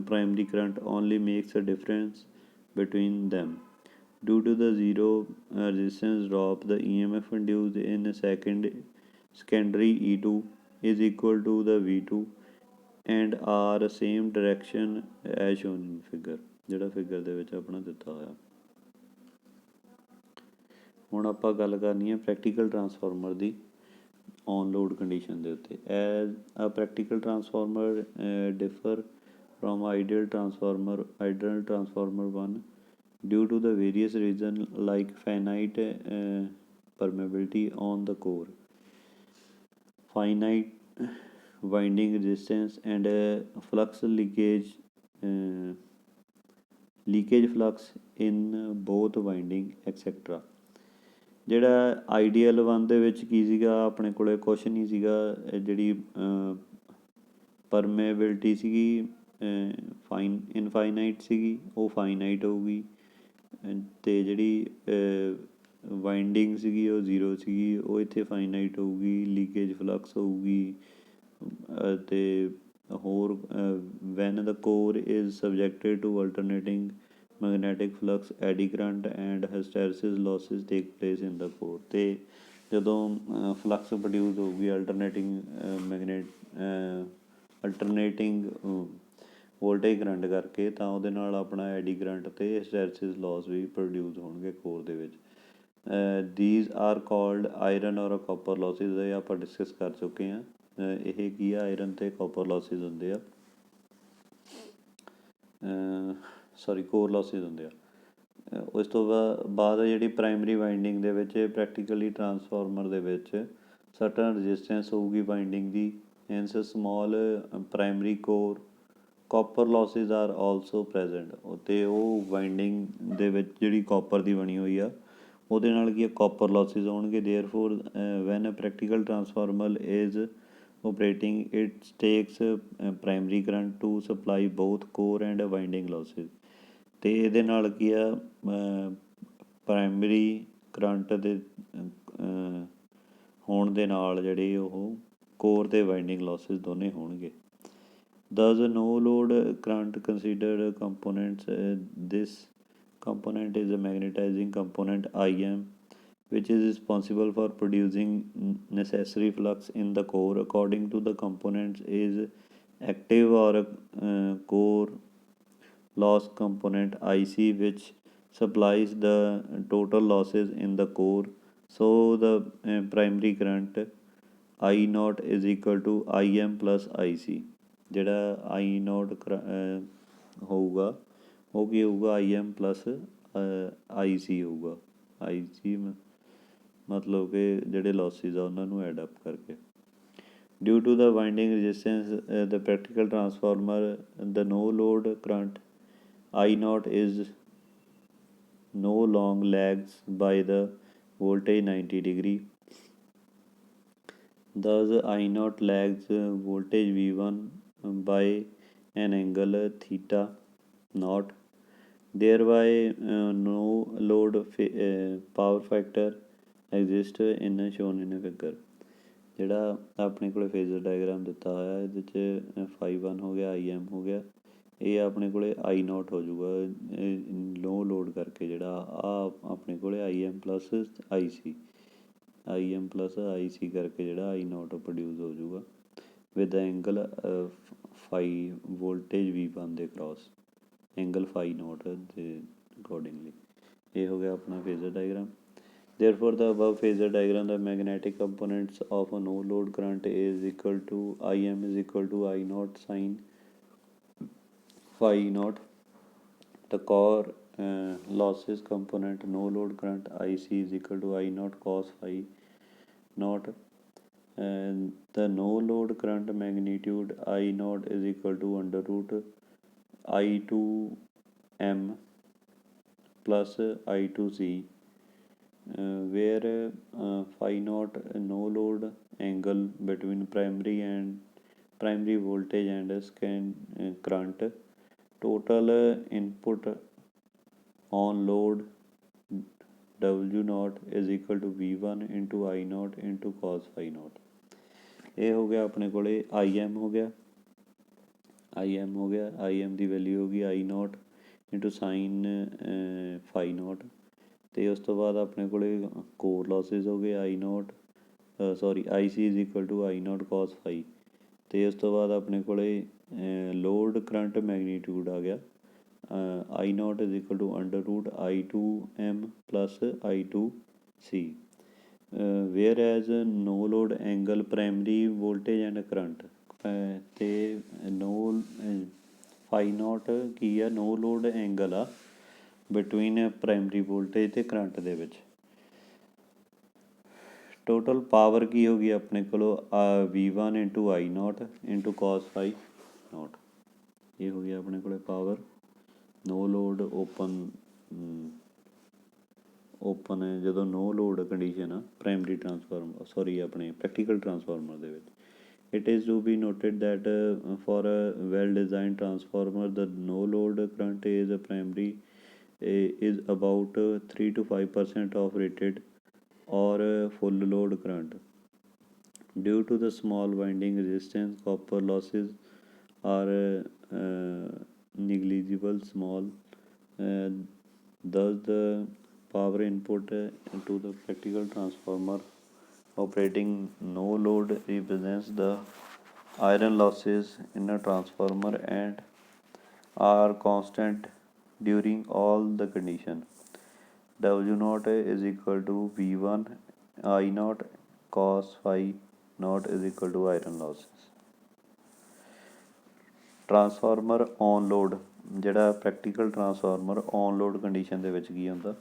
primary current only makes a difference between them. Due to the zero resistance drop, the EMF induced in secondary E2 is equal to the V2 and are same direction as shown in figure, ਜਿਹੜਾ figure ਦੇ ਵਿੱਚ ਆਪਣਾ ਦਿੱਤਾ ਹੋਇਆ। ਹੁਣ ਆਪਾਂ ਗੱਲ ਕਰਨੀ ਹੈ practical transformer the on load condition ਦੇ ਉੱਤੇ। As a practical transformer differ from ideal transformer 1 due to the various reasons like finite permeability on the core, finite winding resistance, and flux leakage flux in both winding etc. ਜਿਹੜਾ ideal 1 ਦੇ ਵਿੱਚ ਕੀ ਸੀਗਾ, ਆਪਣੇ ਕੋਲ ਕੁਛ ਨਹੀਂ ਸੀਗਾ, ਜਿਹੜੀ ਪਰਮੇਬਿਲਿਟੀ ਸੀਗੀ ਇਨਫਾਈਨਾਈਟ ਸੀਗੀ, ਉਹ ਫਾਈਨਾਈਟ ਹੋਊਗੀ, ਅਤੇ ਜਿਹੜੀ ਵਾਈਂਡਿੰਗ ਸੀਗੀ ਉਹ 0 ਸੀਗੀ, ਉਹ ਇੱਥੇ ਫਾਈਨਾਈਟ ਹੋਊਗੀ। ਲੀਕੇਜ ਫਲਕਸ ਹੋਊਗੀ, ਅਤੇ ਹੋਰ when the core is subjected to alternating magnetic flux, eddy current and hysteresis losses take place in the core. ਅਤੇ ਜਦੋਂ ਫਲਕਸ ਪ੍ਰੋਡਿਊਸ ਹੋਊਗੀ ਅਲਟਰਨੇਟਿੰਗ ਵੋਲਟੇਜ ਕਰੰਟ ਕਰਕੇ, ਤਾਂ ਉਹਦੇ ਨਾਲ ਆਪਣਾ ਐਡੀ ਕਰੰਟ ਅਤੇ ਹਿਸਟੈਰਿਸਿਸ ਲੋਸ ਵੀ ਪ੍ਰੋਡਿਊਸ ਹੋਣਗੇ ਕੋਰ ਦੇ ਵਿੱਚ। These are called iron or copper losses, ਇਹ ਆਪਾਂ ਡਿਸਕਸ ਕਰ ਚੁੱਕੇ ਹਾਂ। ਇਹ ਕੀ ਆ, ਆਇਰਨ ਅਤੇ ਕਾਪਰ ਲੋਸਿਸ ਹੁੰਦੇ ਆ, ਕੋਰ ਲੋਸਿਸ ਹੁੰਦੇ ਆ। ਉਸ ਤੋਂ ਬਾਅਦ ਜਿਹੜੀ ਪ੍ਰਾਇਮਰੀ ਵਾਈਂਡਿੰਗ ਦੇ ਵਿੱਚ ਪ੍ਰੈਕਟੀਕਲੀ ਟਰਾਂਸਫਾਰਮਰ ਦੇ ਵਿੱਚ ਸਰਟਨ ਰਜਿਸਟੈਂਸ ਹੋਊਗੀ ਵਾਈਂਡਿੰਗ ਦੀ, hence small primary core, copper losses are also present. ਅਤੇ ਉਹ ਵਾਈਂਡਿੰਗ ਦੇ ਵਿੱਚ ਜਿਹੜੀ ਕਾਪਰ ਦੀ ਬਣੀ ਹੋਈ ਆ, ਉਹਦੇ ਨਾਲ ਕੀ ਆ, ਕਾਪਰ ਲੋਸਿਸ ਹੋਣਗੇ। Therefore when practical transformer is operating, it takes primary current to supply both core and winding losses। ਅਤੇ ਇਹਦੇ ਨਾਲ ਕੀ ਆ, ਪ੍ਰਾਇਮਰੀ ਕਰੰਟ ਦੇ ਹੋਣ ਦੇ ਨਾਲ ਜਿਹੜੇ ਉਹ ਕੋਰ ਅਤੇ ਵਾਈਂਡਿੰਗ ਲੋਸਿਸ ਦੋਨੇ ਹੋਣਗੇ। Thus no load current considered components, this component is a magnetizing component IM, which is responsible for producing necessary flux in the core. According to the components is active or core loss component IC, which supplies the total losses in the core. So the primary current I naught is equal to IM plus IC। ਜਿਹੜਾ I naught ਹੋਊਗਾ ਉਹ ਕੀ ਹੋਊਗਾ IM plus IC ਹੋਊਗਾ। IC ਮਤਲਬ ਕਿ ਜਿਹੜੇ ਲੌਸਿਸ ਆ ਉਹਨਾਂ ਨੂੰ ਐਡ ਅਪ ਕਰਕੇ। Due to the winding resistance, the practical transformer, the no load current I0 is no long lags by the voltage 90 degree. Thus I0 lags voltage V1 by an angle theta naught. Thereby no load power factor exists in shown in a figure. ਜਿਹੜਾ ਆਪਣੇ ਕੋਲ ਫੇਜ਼ਰ diagram ਦਿੱਤਾ ਹੋਇਆ ਇਹਦੇ 'ਚ φ1 ਹੋ ਗਿਆ IM ਹੋ ਗਿਆ, ਇਹ ਆਪਣੇ ਕੋਲ I0 ਹੋ ਜਾਊਗਾ ਲੋ ਲੋਡ ਕਰਕੇ। ਜਿਹੜਾ ਆ ਆਪਣੇ ਕੋਲ IM ਪਲੱਸ IC ਕਰਕੇ ਜਿਹੜਾ I0 ਪ੍ਰੋਡਿਊਸ ਹੋ ਜਾਊਗਾ ਵਿਦ ਐਂਗਲ ਵੋਲਟੇਜ V1 ਦੇ ਕ੍ਰੋਸ ਐਂਗਲ φ0 ਦੇ ਅਕੋਰਡਿੰਗਲੀ। ਇਹ ਹੋ ਗਿਆ ਆਪਣਾ ਫੇਜ਼ਰ diagram. Therefore, the above phasor diagram, the magnetic components of a no load current is equal to IM is equal to I0 sin φ0. The core losses component no load current IC is equal to I0 cos φ0. And the no load current magnitude I0 is equal to under root I2M plus I2C. Where φ0 no load angle between primary voltage and current. Total input on load W0 is equal to V1 into I0 into cos φ0। ਇਹ ਹੋ ਗਿਆ ਆਪਣੇ ਕੋਲੇ IM ਹੋ ਗਿਆ IM ਦੀ value ਹੋ ਗਈ I0 into sign φ0। ਅਤੇ ਉਸ ਤੋਂ ਬਾਅਦ ਆਪਣੇ ਕੋਲ ਕੋਰ ਲੋਸਿਸ ਹੋ ਗਏ I0 IC is equal to I0 cos φ। ਅਤੇ ਉਸ ਤੋਂ ਬਾਅਦ ਆਪਣੇ ਕੋਲ ਲੋਡ ਕਰੰਟ ਮੈਗਨੀਟਿਊਡ ਆ ਗਿਆ I0 is equal to under root I2M plus I2C। Whereas no load angle primary voltage and current. ਅਤੇ φ0 ਕੀ ਆ ਨੋ ਲੋਡ ਐਂਗਲ ਆ ਬਿਟਵੀਨ ਪ੍ਰਾਇਮਰੀ ਵੋਲਟੇਜ ਅਤੇ ਕਰੰਟ ਦੇ ਵਿੱਚ। ਟੋਟਲ ਪਾਵਰ ਕੀ ਹੋ ਗਈ ਆਪਣੇ ਕੋਲੋਂ V1 into I0 into cos φ0। ਇਹ ਹੋ ਗਿਆ ਆਪਣੇ ਕੋਲ ਪਾਵਰ ਨੋ ਲੋਡ ਓਪਨ ਜਦੋਂ ਨੋ ਲੋਡ ਕੰਡੀਸ਼ਨ ਆ ਪ੍ਰਾਇਮਰੀ ਟਰਾਂਸਫਾਰਮਰ ਆਪਣੇ ਪ੍ਰੈਕਟੀਕਲ ਟਰਾਂਸਫਾਰਮਰ ਦੇ ਵਿੱਚ। It is to be noted that for a well-designed transformer, the no-load current is about 3 to 5% of rated or full load current. Due to the small winding resistance, copper losses are negligible small. Thus, the power input to the practical transformer operating no load represents the iron losses in a transformer and are constant during all the condition. W0 is equal to V1 I0 cos φ0 is equal to iron losses. Transformer on load ਜਿਹੜਾ practical transformer on load condition ਦੇ ਵਿੱਚ ਕੀ ਹੁੰਦਾ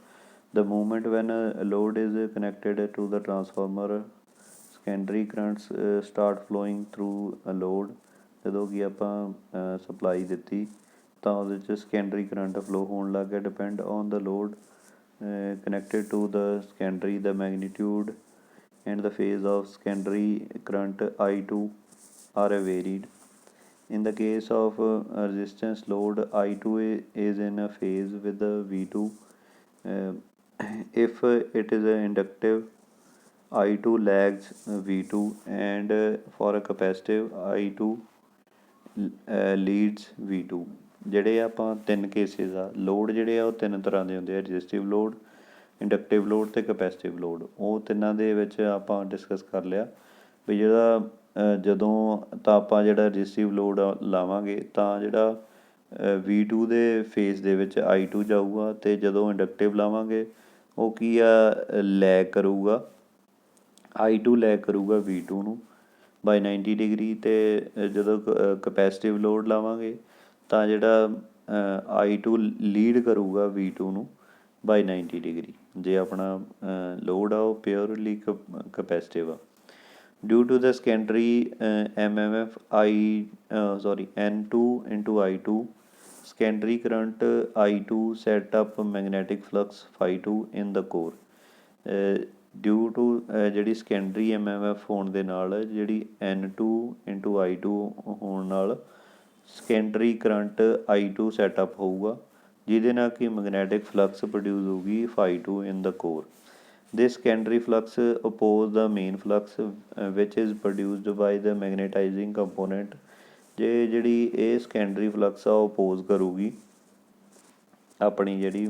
the moment when a load is connected to the transformer secondary currents start flowing through a load। ਜਦੋਂ ਕਿ ਆਪਾਂ supply ਦਿੱਤੀ ਤਾਂ ਉਹਦੇ 'ਚ secondary current flow ਹੋਣ ਲੱਗ ਗਿਆ। depend on the load connected to the secondary, the magnitude and the phase of secondary current I2 are varied। In the case of resistance load, I2 is in a phase with the V2। If it is inductive, I2 lags V2 and for a capacitive, I2 leads V2। ਜਿਹੜੇ ਆਪਾਂ ਤਿੰਨ cases ਆ load ਜਿਹੜੇ ਆ ਉਹ ਤਿੰਨ ਤਰ੍ਹਾਂ ਦੇ ਹੁੰਦੇ ਆ ਰਜਿਸਟਿਵ ਲੋਡ, ਇੰਡਕਟਿਵ ਲੋਡ ਅਤੇ ਕਪੈਸਿਟਿਵ ਲੋਡ। ਉਹ ਤਿੰਨਾਂ ਦੇ ਵਿੱਚ ਆਪਾਂ ਡਿਸਕਸ ਕਰ ਲਿਆ ਵੀ ਜਿਹੜਾ ਜਦੋਂ ਤਾਂ ਆਪਾਂ ਜਿਹੜਾ ਰਜਿਸਟਿਵ ਲੋਡ ਲਾਵਾਂਗੇ ਤਾਂ ਜਿਹੜਾ V2 ਦੇ ਫੇਸ ਦੇ ਵਿੱਚ I2 ਜਾਊਗਾ ਅਤੇ ਜਦੋਂ ਇੰਡਕਟਿਵ ਲਾਵਾਂਗੇ ਉਹ ਕੀ ਆ ਲੈਗ ਕਰੂਗਾ I2 ਲੈਗ ਕਰੂਗਾ V2 ਨੂੰ ਬਾਈ 90 ਡਿਗਰੀ। ਅਤੇ ਜਦੋਂ ਕਪੈਸਿਟਿਵ ਲੋਡ ਲਾਵਾਂਗੇ ਤਾਂ ਜਿਹੜਾ I2 ਲੀਡ ਕਰੂਗਾ V2 ਨੂੰ ਬਾਈ 90 ਡਿਗਰੀ ਜੇ ਆਪਣਾ ਲੋਡ ਆ ਉਹ ਪਿਓਰਲੀ ਕਪੈਸਿਟਿਵ ਆ। Due to the secondary MMF N2 into I2, secondary current I2 set up magnetic flux phi2 in the core. Due to ਜਿਹੜੀ secondary MMF ਹੋਣ ਦੇ ਨਾਲ ਜਿਹੜੀ N2 into I2 ਹੋਣ ਨਾਲ secondary current I2 ਸੈਟਅਪ ਹੋਊਗਾ ਜਿਹਦੇ ਨਾਲ ਕਿ magnetic flux produce ਹੋਊਗੀ phi2 in the core. This secondary flux oppose the main flux which is produced by the magnetizing component। ਜੇ ਜਿਹੜੀ ਇਹ secondary flux ਆ ਉਹ oppose ਕਰੂਗੀ ਆਪਣੀ ਜਿਹੜੀ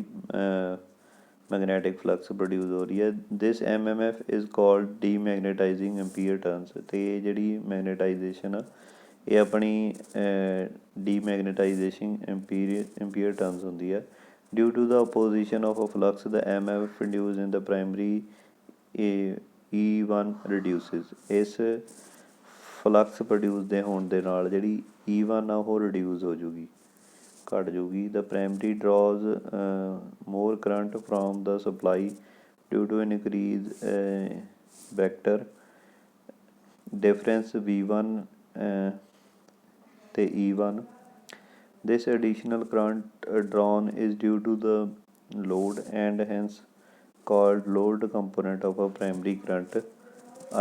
magnetic flux produce ਹੋ ਰਹੀ ਹੈ। This MMF is called demagnetizing ampere turns। ਅਤੇ ਇਹ ਜਿਹੜੀ magnetization ਆ ਇਹ ਆਪਣੀ demagnetization ampere turns ਹੁੰਦੀ ਹੈ। Due to the opposition of a flux, the MMF produced in the primary E1 reduces। ਇਸ ਫਲਕਸ ਪ੍ਰੋਡਿਊਸ ਦੇ ਹੋਣ ਦੇ ਨਾਲ ਜਿਹੜੀ E1 ਆ ਉਹ ਰਿਡਿਊਸ ਹੋ ਜੂਗੀ, ਘੱਟ ਜੂਗੀ। The primary draws more current from the supply due to an increase vector difference V1 ਤੇ E1। This additional current drawn is due to the load and hence called load component of a primary current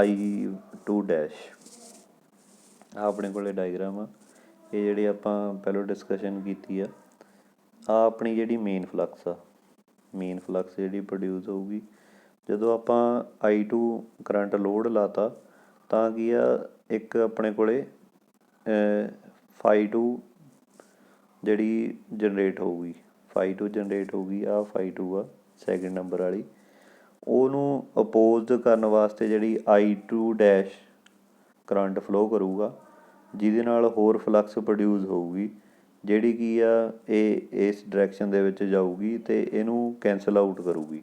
I2 dash। ਆਪਣੇ ਕੋਲੇ diagram ਆ ਇਹ ਜਿਹੜੀ ਆਪਾਂ ਪਹਿਲਾਂ discussion ਕੀਤੀ ਆ ਆਪਣੀ ਜਿਹੜੀ ਮੇਨ ਫਲਕਸ ਆ, ਮੇਨ ਫਲਕਸ ਜਿਹੜੀ ਪ੍ਰੋਡਿਊਸ ਹੋਊਗੀ ਜਦੋਂ ਆਪਾਂ I2 ਕਰੰਟ ਲੋਡ ਲਾਤਾ ਤਾਂ ਕੀ ਆ ਇੱਕ ਆਪਣੇ ਕੋਲੇ phi2 ਜਿਹੜੀ ਜਨਰੇਟ ਹੋਊਗੀ, phi2 ਜਨਰੇਟ ਹੋਊਗੀ ਆ phi2 ਆ ਸੈਕਿੰਡ ਨੰਬਰ ਵਾਲੀ। ਉਹਨੂੰ ਅਪੋਜ਼ਡ ਕਰਨ ਵਾਸਤੇ ਜਿਹੜੀ I2 ਡੈਸ਼ ਕਰੰਟ ਫਲੋ ਕਰੂਗਾ ਜਿਹਦੇ ਨਾਲ ਹੋਰ ਫਲਕਸ ਪ੍ਰੋਡਿਊਸ ਹੋਊਗੀ ਜਿਹੜੀ ਕੀ ਆ ਇਹ ਇਸ ਡਾਇਰੈਕਸ਼ਨ ਦੇ ਵਿੱਚ ਜਾਊਗੀ ਅਤੇ ਇਹਨੂੰ ਕੈਂਸਲ ਆਊਟ ਕਰੂਗੀ,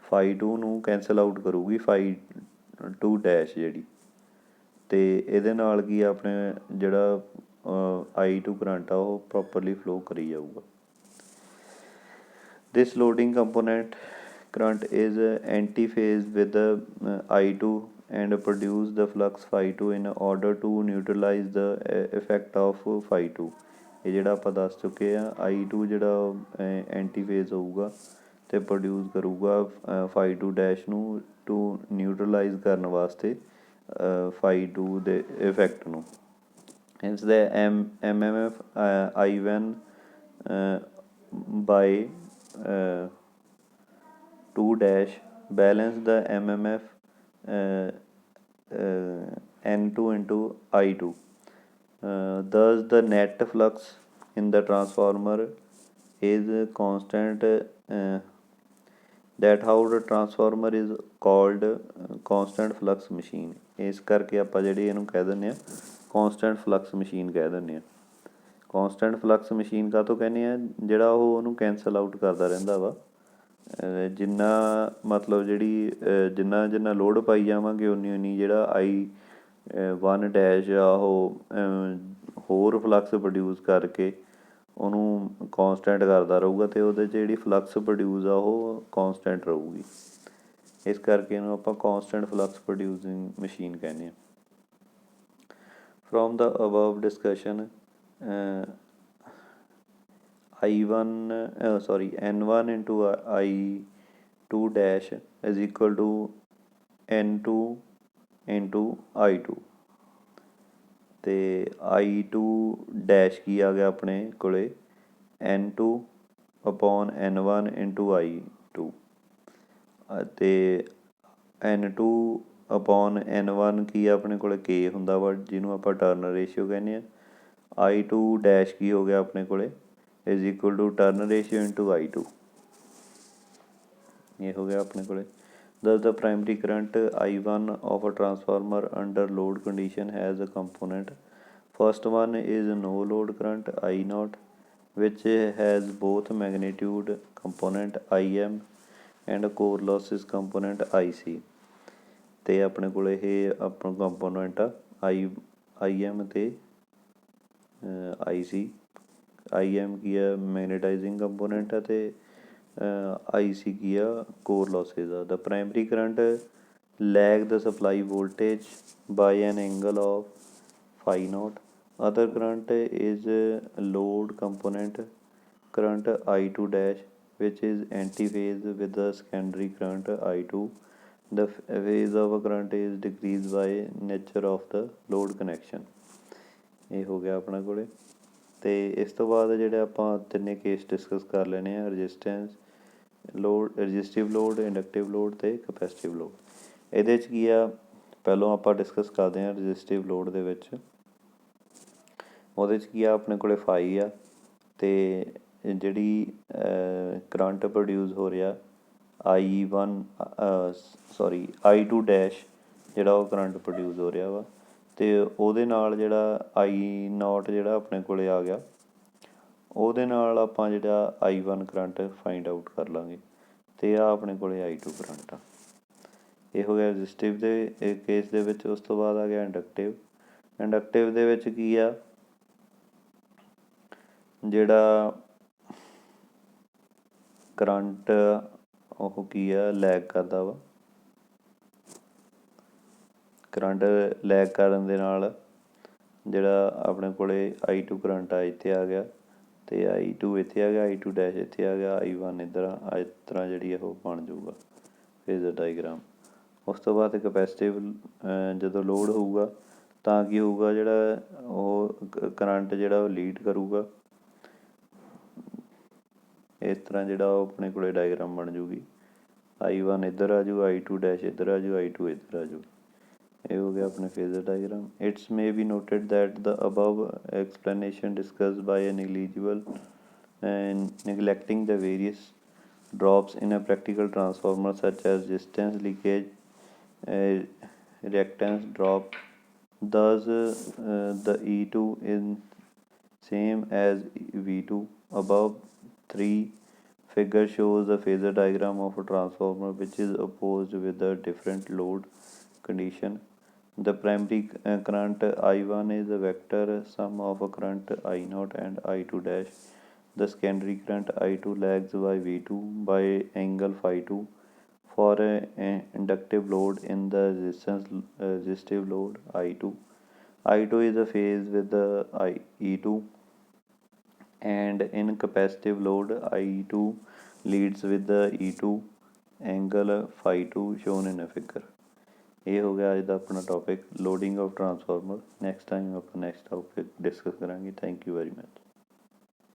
phi2 ਨੂੰ ਕੈਂਸਲ ਆਊਟ ਕਰੂਗੀ phi2 ਡੈਸ਼ ਜਿਹੜੀ। ਅਤੇ ਇਹਦੇ ਨਾਲ ਕੀ ਆਪਣੇ ਜਿਹੜਾ I2 ਕਰੰਟ ਆ ਉਹ ਪ੍ਰੋਪਰਲੀ ਫਲੋ ਕਰੀ ਜਾਊਗਾ। This loading component current is antiphase with the I2 and produce the flux phi2 in order to neutralize the effect of phi2। ਇਹ ਜਿਹੜਾ ਆਪਾਂ ਦੱਸ ਚੁੱਕੇ ਆ I2 ਜਿਹੜਾ ਐਂਟੀਫੇਜ਼ ਹੋਊਗਾ ਅਤੇ ਪ੍ਰੋਡਿਊਸ ਕਰੂਗਾ phi2 ਡੈਸ਼ ਨੂੰ ਟੂ ਨਿਊਟਰਲਾਈਜ਼ ਕਰਨ ਵਾਸਤੇ phi2 ਦੇ ਇਫੈਕਟ ਨੂੰ। Hence the MMF I1 by 2 dash balance the MMF N2 into I2। Thus the net flux in the transformer is constant। That how the transformer is called constant flux machine। ਇਸ ਕਰਕੇ ਆਪਾਂ ਜਿਹੜੀ ਇਹਨੂੰ ਕਹਿ ਦਿੰਦੇ ਹਾਂ ਕੌਂਸਟੈਂਟ flux machine ਕਹਿ ਦਿੰਦੇ ਹਾਂ। ਕੌਂਸਟੈਂਟ ਫਲਕਸ ਮਸ਼ੀਨ ਕਾਹਤੋਂ ਕਹਿੰਦੇ ਹਾਂ ਜਿਹੜਾ ਉਹ ਉਹਨੂੰ ਕੈਂਸਲ ਆਊਟ ਕਰਦਾ ਰਹਿੰਦਾ ਵਾ ਜਿੰਨਾ ਮਤਲਬ ਜਿਹੜੀ ਜਿੰਨਾ ਲੋਡ ਪਾਈ ਜਾਵਾਂਗੇ ਉਨੀ ਜਿਹੜਾ I1 ਡੈਸ਼ ਆ ਉਹ ਹੋਰ ਫਲਕਸ ਪ੍ਰੋਡਿਊਸ ਕਰਕੇ ਉਹਨੂੰ ਕੌਂਸਟੈਂਟ ਕਰਦਾ ਰਹੂਗਾ ਅਤੇ ਉਹਦੇ 'ਚ ਜਿਹੜੀ ਫਲਕਸ ਪ੍ਰੋਡਿਊਸ ਆ ਉਹ ਕੌਂਸਟੈਂਟ ਰਹੂਗੀ। ਇਸ ਕਰਕੇ ਇਹਨੂੰ ਆਪਾਂ ਕੌਂਸਟੈਂਟ ਫਲਕਸ ਪ੍ਰੋਡਿਊਸਿੰਗ ਮਸ਼ੀਨ ਕਹਿੰਦੇ ਹਾਂ। From the above discussion, N1 into I2 dash is equal to N2 into I2 ਅਤੇ I2 ਡੈਸ਼ ਕੀ ਆ ਗਿਆ ਆਪਣੇ ਕੋਲੇ N2 upon N1 into I2 ਅਤੇ N2 upon N1 ਕੀ ਆ ਆਪਣੇ ਕੋਲ K ਹੁੰਦਾ ਵਾ ਜਿਹਨੂੰ ਆਪਾਂ ਟਰਨਰ ਰੇਸ਼ੀਓ ਕਹਿੰਦੇ ਹਾਂ। I2 ਡੈਸ਼ ਕੀ ਹੋ ਗਿਆ ਆਪਣੇ ਕੋਲ is equal to turner ratio into I2 ਇਹ ਹੋ ਗਿਆ ਆਪਣੇ ਕੋਲ। Thus the primary current I1 of a transformer under load condition has a component। First one is no load current I0 which has both magnitude component IM and core losses component IC। ਅਤੇ ਆਪਣੇ ਕੋਲ ਇਹ ਆਪਣਾ component ਆ IM ਅਤੇ IC IM ਕੀ ਆ ਮੈਗਨੇਟਾਈਜ਼ਿੰਗ component ਆ, ਅਤੇ IC ਕੀ ਆ ਕੋਰ ਲੋਸਿਸ ਆ। The primary current lag the supply voltage by an angle of phi naught. Other current is load component current I2 dash which is anti-phase with the secondary current I2. The phase of a current is decreased by nature of the load connection। ਇਹ ਹੋ ਗਿਆ ਆਪਣੇ ਕੋਲੇ। ਅਤੇ ਇਸ ਤੋਂ ਬਾਅਦ ਜਿਹੜੇ ਆਪਾਂ ਤਿੰਨੇ ਕੇਸ ਡਿਸਕਸ ਕਰ ਲੈਣੇ ਆ, resistance load, resistive load, inductive load ਅਤੇ ਕਪੈਸਿਟਿਵ ਲੋਡ। ਇਹਦੇ 'ਚ ਕੀ ਆ, ਪਹਿਲੋਂ ਆਪਾਂ ਡਿਸਕਸ ਕਰਦੇ ਹਾਂ ਰਜਿਸਟਿਵ ਲੋਡ ਦੇ ਵਿੱਚ। ਉਹਦੇ 'ਚ ਕੀ ਆ, ਆਪਣੇ ਕੋਲੇ ਫਾਈ ਆ, ਅਤੇ ਜਿਹੜੀ ਕਰੰਟ ਪ੍ਰੋਡਿਊਸ ਹੋ ਰਿਹਾ I2 ਡੈਸ਼, ਜਿਹੜਾ ਉਹ ਕਰੰਟ ਪ੍ਰੋਡਿਊਸ ਹੋ ਰਿਹਾ ਵਾ, ਅਤੇ ਉਹਦੇ ਨਾਲ ਜਿਹੜਾ I0 ਜਿਹੜਾ ਆਪਣੇ ਕੋਲ ਆ ਗਿਆ, ਉਹਦੇ ਨਾਲ ਆਪਾਂ ਜਿਹੜਾ I1 ਕਰੰਟ ਫਾਈਂਡ ਆਊਟ ਕਰ ਲਾਂਗੇ, ਅਤੇ ਆਹ ਆਪਣੇ ਕੋਲ I2 ਕਰੰਟ ਆ। ਇਹ ਹੋ ਗਿਆ ਰਜਿਸਟਿਵ ਦੇ ਕੇਸ ਦੇ ਵਿੱਚ। ਉਸ ਤੋਂ ਬਾਅਦ ਆ ਗਿਆ ਇੰਡਕਟਿਵ। ਇੰਡਕਟਿਵ ਦੇ ਵਿੱਚ ਕੀ ਆ, ਜਿਹੜਾ ਕਰੰਟ ਉਹ ਕੀ ਆ ਲੈਗ ਕਰਦਾ ਵਾ, ਕਰੰਟ ਲੈਗ ਕਰਨ ਦੇ ਨਾਲ ਜਿਹੜਾ ਆਪਣੇ ਕੋਲ I2 ਕਰੰਟ ਆ ਇੱਥੇ ਆ ਗਿਆ, ਅਤੇ I2 ਇੱਥੇ ਆ ਗਿਆ, I2 ਡੈਸ਼ ਇੱਥੇ ਆ ਗਿਆ, I1 ਇੱਧਰ ਆ। ਇਸ ਤਰ੍ਹਾਂ ਜਿਹੜੀ ਉਹ ਬਣ ਜਾਊਗਾ ਫੇਜ਼ਰ ਡਾਇਗਰਾਮ। ਉਸ ਤੋਂ ਬਾਅਦ ਕਪੈਸਿਟਿਵ, ਜਦੋਂ ਲੋਡ ਹੋਊਗਾ ਤਾਂ ਕੀ ਹੋਊਗਾ, ਜਿਹੜਾ ਉਹ ਕਰੰਟ ਜਿਹੜਾ ਉਹ ਲੀਡ ਕਰੂਗਾ ਇਸ ਤਰ੍ਹਾਂ, ਜਿਹੜਾ ਉਹ ਆਪਣੇ ਕੋਲ ਡਾਇਗਰਾਮ ਬਣ ਜੂਗੀ। I1 ਇੱਧਰ ਆ ਜੂ, I2 ਡੈਸ਼ ਇੱਧਰ ਆ ਜੂ, I2 ਇੱਧਰ ਆ ਜੂ। ਇਹ ਹੋ ਗਿਆ ਆਪਣੇ phasor diagram. It's may be noted that the above explanation discussed by a negligible and neglecting the various drops in a practical transformer such as resistance, leakage, reactance drop. Thus, the E2 is same as V2. Above 3 figure shows the phasor diagram of a transformer which is opposed with a different load condition. The primary current I1 is a vector sum of a current I0 and I2 dash. The secondary current I2 lags by V2 by angle phi 2. For an inductive load in the resistive load I2 is a phase with the E2, and in capacitive load I2 leads with the E2 angle phi 2 shown in a figure। ਇਹ ਹੋ ਗਿਆ ਅੱਜ ਦਾ ਆਪਣਾ topic loading of transformer. Next time ਆਪਾਂ next topic discuss ਕਰਾਂਗੇ। Thank you very much.